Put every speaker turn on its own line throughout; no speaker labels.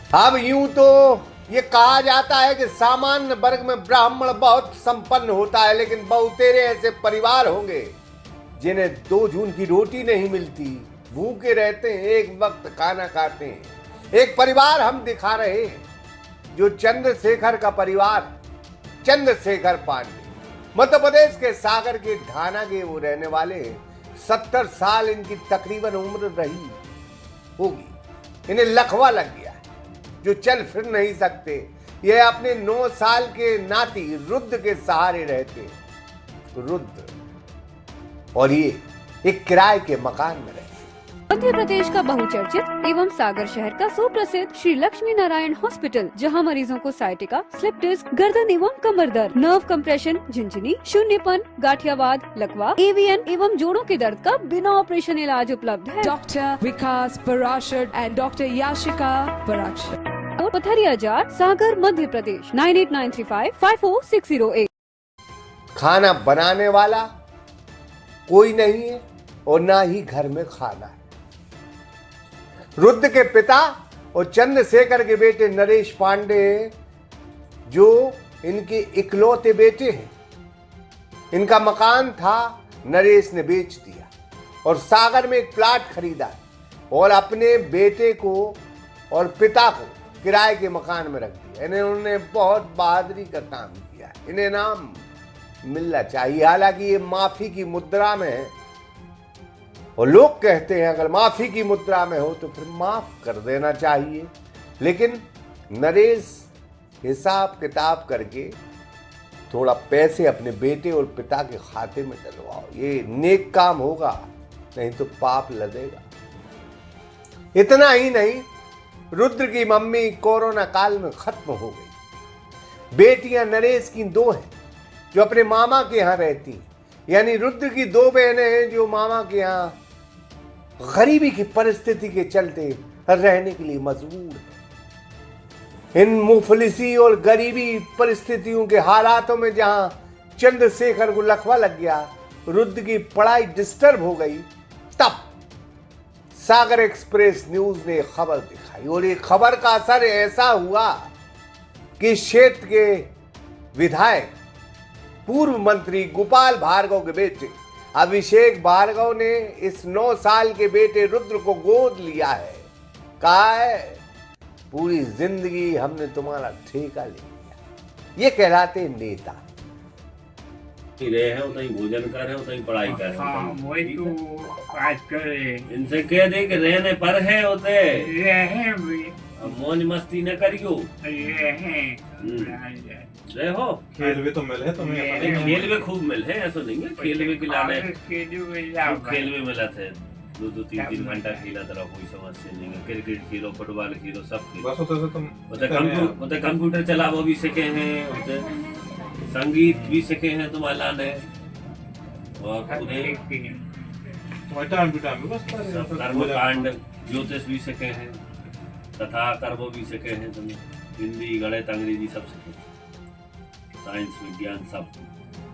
अब यूं तो ये कहा जाता है कि सामान्य वर्ग में ब्राह्मण बहुत संपन्न होता है, लेकिन बहुतेरे ऐसे परिवार होंगे जिन्हें 2 जून की रोटी नहीं मिलती, भूखे रहते हैं, एक वक्त खाना खाते हैं। एक परिवार हम दिखा रहे हैं, जो चंद्रशेखर का परिवार, चंद्रशेखर पांडे। मध्य प्रदेश के सागर के ढाना के वो रहने वाले 70 साल इनकी तकरीबन उम्र रही होगी। इन्हें लकवा लग गया है, जो चल फिर नहीं सकते। ये अपने 9 साल के नाती रुद्र के सहारे रहते। रुद्र और ये एक किराए के मकान में रहते।
मध्य प्रदेश का बहुचर्चित एवं सागर शहर का सुप्रसिद्ध श्री लक्ष्मी नारायण हॉस्पिटल, जहां मरीजों को साइटिका, स्लिप डिस्क, गर्दन एवं कमर दर्द, नर्व कंप्रेशन, झिंझनी, शून्यपन, गाठियावाद, लकवा, एवीएन एवं जोड़ों के दर्द का बिना ऑपरेशन इलाज उपलब्ध है।
Doctor Vikas Parashar and doctor Yashika Parashar,
और पथरिया जार, सागर, मध्य प्रदेश 9893554608।
खाना बनाने वाला कोई नहीं है और ना ही घर में खाना है। रुद्र के पिता और चंद्रशेखर के बेटे नरेश पांडे, जो इनके इकलौते बेटे हैं। इनका मकान था, नरेश ने बेच दिया और सागर में एक प्लाट खरीदा और अपने बेटे को और पिता को किराए के मकान में रख दिया। इन्होंने बहुत बहादुरी का काम किया, इन्हें नाम मिलना चाहिए। हालांकि ये माफी की मुद्रा में है और लोग कहते हैं अगर माफी की मुद्रा में हो तो फिर माफ कर देना चाहिए, लेकिन नरेश हिसाब किताब करके थोड़ा पैसे अपने बेटे और पिता के खाते में डलवाओ, ये नेक काम होगा, नहीं तो पाप लदेगा। इतना ही नहीं, रुद्र की मम्मी कोरोना काल में खत्म हो गई। बेटियां नरेश की 2 हैं जो अपने मामा के यहाँ रहती हैं, यानी रुद्र की 2 बहनें हैं जो मामा के यहाँ गरीबी की परिस्थिति के चलते रहने के लिए मजबूर है। इन मुफलिसी और गरीबी परिस्थितियों के हालातों में जहां चंद्रशेखर को लकवा लग गया, रुद्र की पढ़ाई डिस्टर्ब हो गई, तब सागर एक्सप्रेस न्यूज ने खबर दिखाई और ये खबर का असर ऐसा हुआ कि क्षेत्र के विधायक पूर्व मंत्री गोपाल भार्गव के बेटे अभिषेक भार्गव ने इस 9 साल के बेटे रुद्र को गोद लिया है। कहा है, पूरी जिंदगी हमने तुम्हारा ठेका ले लिया। ये कहलाते नेता।
रहे हैं उतना भोजन कर रहे हैं, उतना पढ़ाई कर रहे हैं।
वही तो आज करे।
इनसे कह दे कि रहने पर है होते
रहे भी।
अब मौज मस्ती न करियो। रहे हो
खेल में तो मिल है तुम्हें।
खेल में खूब मिल है, ऐसा नहीं है। खेल में खिलाने खेल में मिला थे 2-3 घंटा खेला तरह कोई समस्या नहीं है। क्रिकेट खेलो, फुटबॉल खेलो, सब खेलो।
बस होता तुम
उते कंप्यूटर चला वो भी सीखे हैं, उते संगीत भी सीखे हैं तुम्हारा ने, और उन्हें कर्मकांड ज्योतिष भी सीखे हैं, तथा कर्म भी सीखे हैं। तुम हिंदी, गणित, अंग्रेजी सब सीखे, साइंस, विज्ञान सब।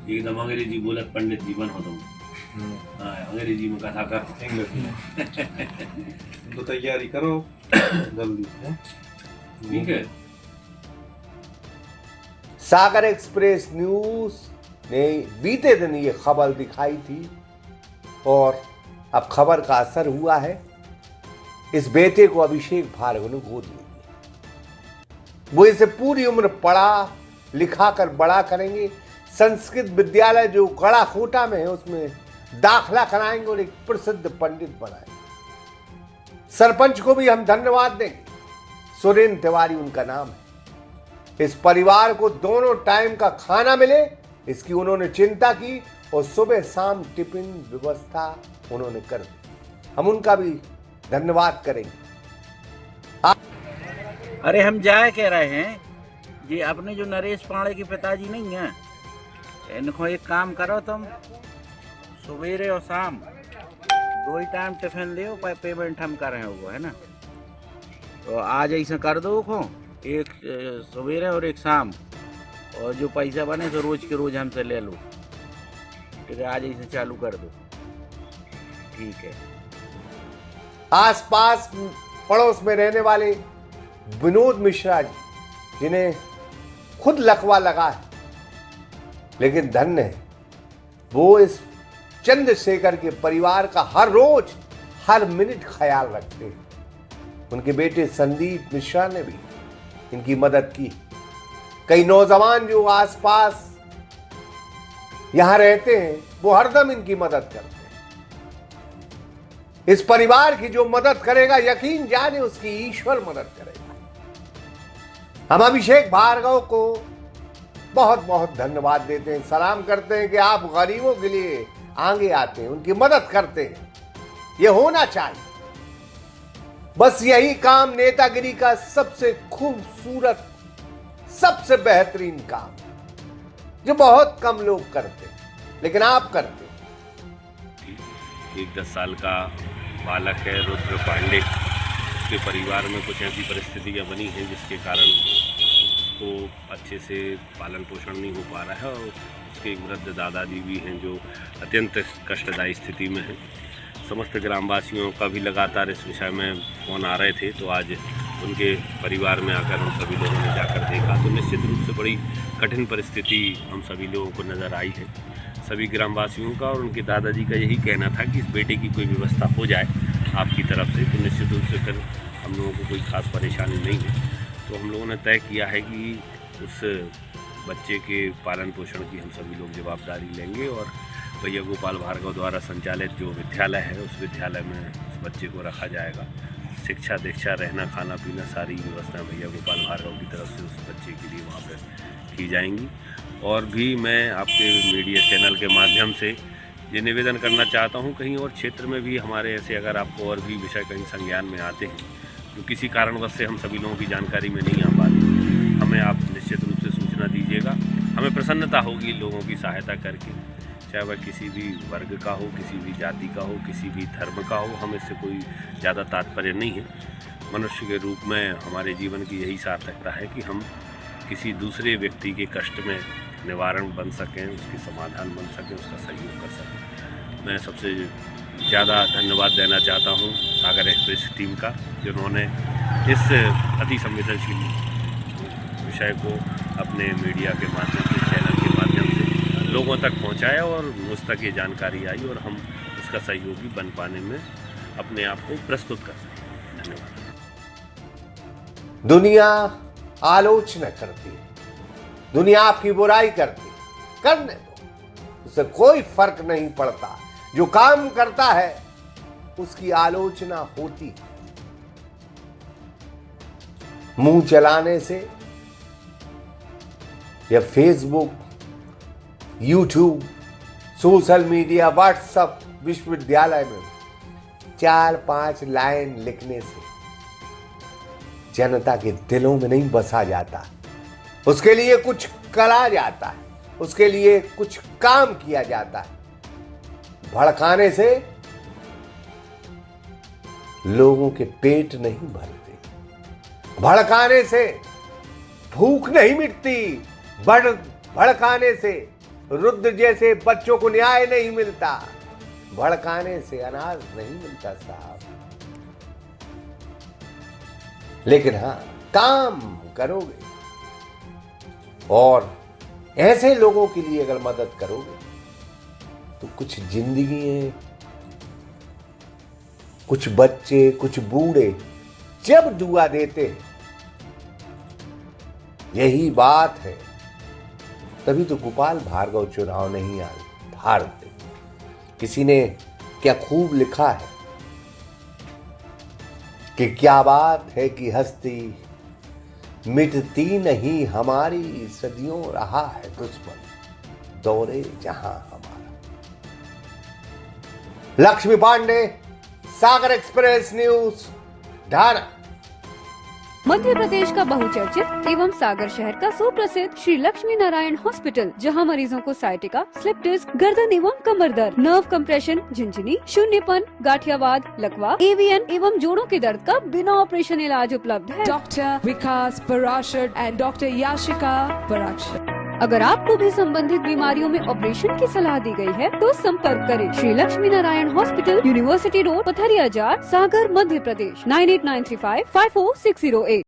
एकदम अंग्रेजी बोलत पंडित जीवन हो तुम। हाँ, अंग्रेजी में कथा कर।
तो तैयारी करो जल्दी से,
ठीक है।
सागर एक्सप्रेस न्यूज ने बीते दिन ये खबर दिखाई थी और अब खबर का असर हुआ है। इस बेटे को अभिषेक भार्गव ने गोद लिया। वो इसे पूरी उम्र पढ़ा लिखा कर बड़ा करेंगे। संस्कृत विद्यालय जो गड़ा खोटा में है उसमें दाखला कराएंगे और एक प्रसिद्ध पंडित बनाएंगे। सरपंच को भी हम धन्यवाद देंगे, सुरेंद्र तिवारी उनका नाम है। इस परिवार को दोनों टाइम का खाना मिले, इसकी उन्होंने चिंता की और सुबह शाम टिफिन व्यवस्था उन्होंने कर दी। हम उनका भी धन्यवाद करेंगे।
अरे हम जाए कह रहे हैं जी, अपने जो नरेश पांडे के पिताजी नहीं हैं, इनको एक काम करो तुम, सवेरे और शाम 2 ही टाइम टिफिन दो, पेमेंट हम कर रहे हैं वो, है ना। तो आज ऐसा कर दो को, एक सवेरे और एक शाम, और जो पैसा बने तो रोज के रोज हमसे ले लो, ठीक है। आज ऐसे चालू कर दो, ठीक है।
आसपास पड़ोस में रहने वाले विनोद मिश्रा जी, जिन्हें खुद लकवा लगा है, लेकिन धन्य है वो इस चंद्रशेखर के परिवार का हर रोज हर मिनट ख्याल रखते हैं। उनके बेटे संदीप मिश्रा ने भी इनकी मदद की। कई नौजवान जो आसपास यहां रहते हैं वो हरदम इनकी मदद करते हैं। इस परिवार की जो मदद करेगा, यकीन जाने उसकी ईश्वर मदद करेगा। हम अभिषेक भार्गव को बहुत बहुत धन्यवाद देते हैं, सलाम करते हैं कि आप गरीबों के लिए आगे आते हैं, उनकी मदद करते हैं। ये होना चाहिए। बस यही काम नेतागिरी का सबसे खूबसूरत, सबसे बेहतरीन काम, जो बहुत कम लोग करते हैं, लेकिन आप करते हैं।
एक 10 साल का बालक है रुद्र पांडे, उसके परिवार में कुछ ऐसी परिस्थितियां बनी हैं जिसके कारण उसको अच्छे से पालन पोषण नहीं हो पा रहा है, और उसके एक वृद्ध दादाजी भी हैं जो अत्यंत कष्टदायी स्थिति में हैं। समस्त ग्रामवासियों का भी लगातार इस विषय में फ़ोन आ रहे थे, तो आज उनके परिवार में आकर हम सभी लोगों ने जाकर देखा तो निश्चित रूप से बड़ी कठिन परिस्थिति हम सभी लोगों को नज़र आई है। सभी ग्रामवासियों का और उनके दादाजी का यही कहना था कि इस बेटे की कोई व्यवस्था हो जाए आपकी तरफ से, तो निश्चित रूप से फिर हम लोगों को कोई खास परेशानी नहीं है। तो हम लोगों ने तय किया है कि उस बच्चे के पालन पोषण की हम सभी लोग जवाबदारी लेंगे, और भैया गोपाल भार्गव द्वारा संचालित जो विद्यालय है उस विद्यालय में उस बच्चे को रखा जाएगा। शिक्षा दीक्षा, रहना खाना पीना, सारी व्यवस्थाएं भैया गोपाल भार्गव की तरफ से उस बच्चे के लिए वहाँ पर की जाएंगी। और भी मैं आपके मीडिया चैनल के माध्यम से ये निवेदन करना चाहता हूँ, कहीं और क्षेत्र में भी हमारे ऐसे अगर आपको और भी विषय कहीं संज्ञान में आते हैं जो किसी कारणवश से हम सभी लोगों की जानकारी में नहीं आ पाते, हमें आप निश्चित रूप से सूचना दीजिएगा। हमें प्रसन्नता होगी लोगों की सहायता करके, चाहे वह किसी भी वर्ग का हो, किसी भी जाति का हो, किसी भी धर्म का हो। हमें इससे कोई ज़्यादा तात्पर्य नहीं है। मनुष्य के रूप में हमारे जीवन की यही सार्थकता है कि हम किसी दूसरे व्यक्ति के कष्ट में निवारण बन सकें, उसके समाधान बन सकें, उसका सहयोग कर सकें। मैं सबसे ज़्यादा धन्यवाद देना चाहता हूँ सागर एक्सप्रेस टीम का, जिन्होंने इस अति संवेदनशील विषय को अपने मीडिया के माध्यम से, चैनल के माध्यम से लोगों तक पहुँचाया और मुझ तक ये जानकारी आई और हम उसका सहयोगी बन पाने में अपने आप को प्रस्तुत कर सकें। धन्यवाद।
दुनिया आलोचना करती है, दुनिया आपकी बुराई करती है, करने दो, उससे कोई फर्क नहीं पड़ता। जो काम करता है उसकी आलोचना होती है। मुंह चलाने से या Facebook, YouTube, social media, WhatsApp, विश्वविद्यालय में 4-5 लाइन लिखने से जनता के दिलों में नहीं बसा जाता। उसके लिए कुछ करा जाता है, उसके लिए कुछ काम किया जाता है। भड़काने से लोगों के पेट नहीं भरते, भड़काने से भूख नहीं मिटती, भड़काने से रुद्र जैसे बच्चों को न्याय नहीं मिलता, भड़काने से अनाज नहीं मिलता साहब। लेकिन हाँ, काम करोगे और ऐसे लोगों के लिए अगर मदद करोगे तो कुछ जिंदगी, कुछ बच्चे, कुछ बूढ़े जब दुआ देते हैं, यही बात है, तभी तो गोपाल भार्गव चुनाव नहीं हारते। किसी ने क्या खूब लिखा है कि क्या बात है कि हस्ती मिटती नहीं हमारी, सदियों रहा है दुश्मन दौरे जहां हमारा। लक्ष्मी पांडे, सागर एक्सप्रेस न्यूज, ढाना।
मध्य प्रदेश का बहुचर्चित एवं सागर शहर का सुप्रसिद्ध श्री लक्ष्मी नारायण हॉस्पिटल, जहां मरीजों को साइटिका, स्लिप डिस्क, गर्दन एवं कमर दर्द, नर्व कंप्रेशन, झिंझिनी, शून्यपन, गाठियावाद, लकवा, एवीएन एवं जोड़ों के दर्द का बिना ऑपरेशन इलाज उपलब्ध है।
Dr. Vikas Parashar and Dr. Yashika Parashar.
अगर आपको भी संबंधित बीमारियों में ऑपरेशन की सलाह दी गई है तो संपर्क करें Shri Lakshmi Narayan hospital, university road, Pathariya Jar, Sagar, Madhya Pradesh 9893554608।